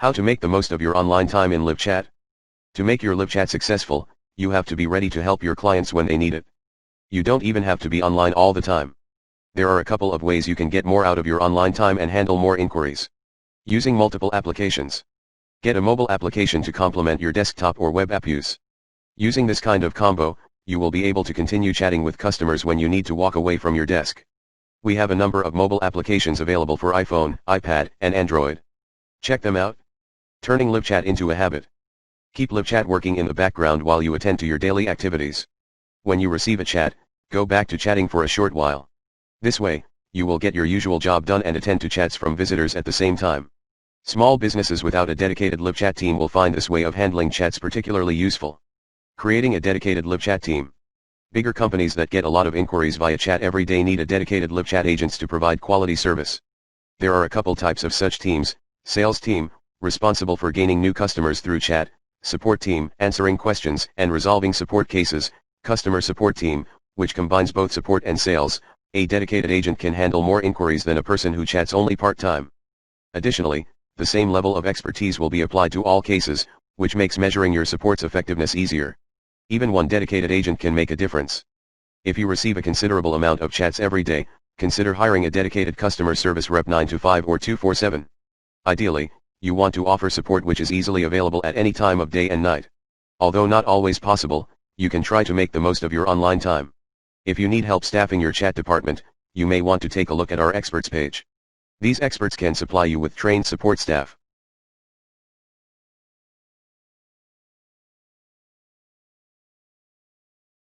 How to make the most of your online time in LiveChat? To make your LiveChat successful, you have to be ready to help your clients when they need it. You don't even have to be online all the time. There are a couple of ways you can get more out of your online time and handle more inquiries. Using multiple applications. Get a mobile application to complement your desktop or web app use. Using this kind of combo, you will be able to continue chatting with customers when you need to walk away from your desk. We have a number of mobile applications available for iPhone, iPad, and Android. Check them out. Turning LiveChat into a habit. Keep LiveChat working in the background while you attend to your daily activities. When you receive a chat, go back to chatting for a short while. This way, you will get your usual job done and attend to chats from visitors at the same time. Small businesses without a dedicated LiveChat team will find this way of handling chats particularly useful. Creating a dedicated LiveChat team. Bigger companies that get a lot of inquiries via chat every day need a dedicated LiveChat agents to provide quality service. There are a couple types of such teams: sales team, responsible for gaining new customers through chat; support team, answering questions and resolving support cases; customer support team, which combines both support and sales. A dedicated agent can handle more inquiries than a person who chats only part-time. Additionally, the same level of expertise will be applied to all cases, which makes measuring your support's effectiveness easier. Even one dedicated agent can make a difference. If you receive a considerable amount of chats every day, consider hiring a dedicated customer service rep 9 to 5 or 24/7. Ideally, you want to offer support which is easily available at any time of day and night. Although not always possible, you can try to make the most of your online time. If you need help staffing your chat department, you may want to take a look at our experts page. These experts can supply you with trained support staff.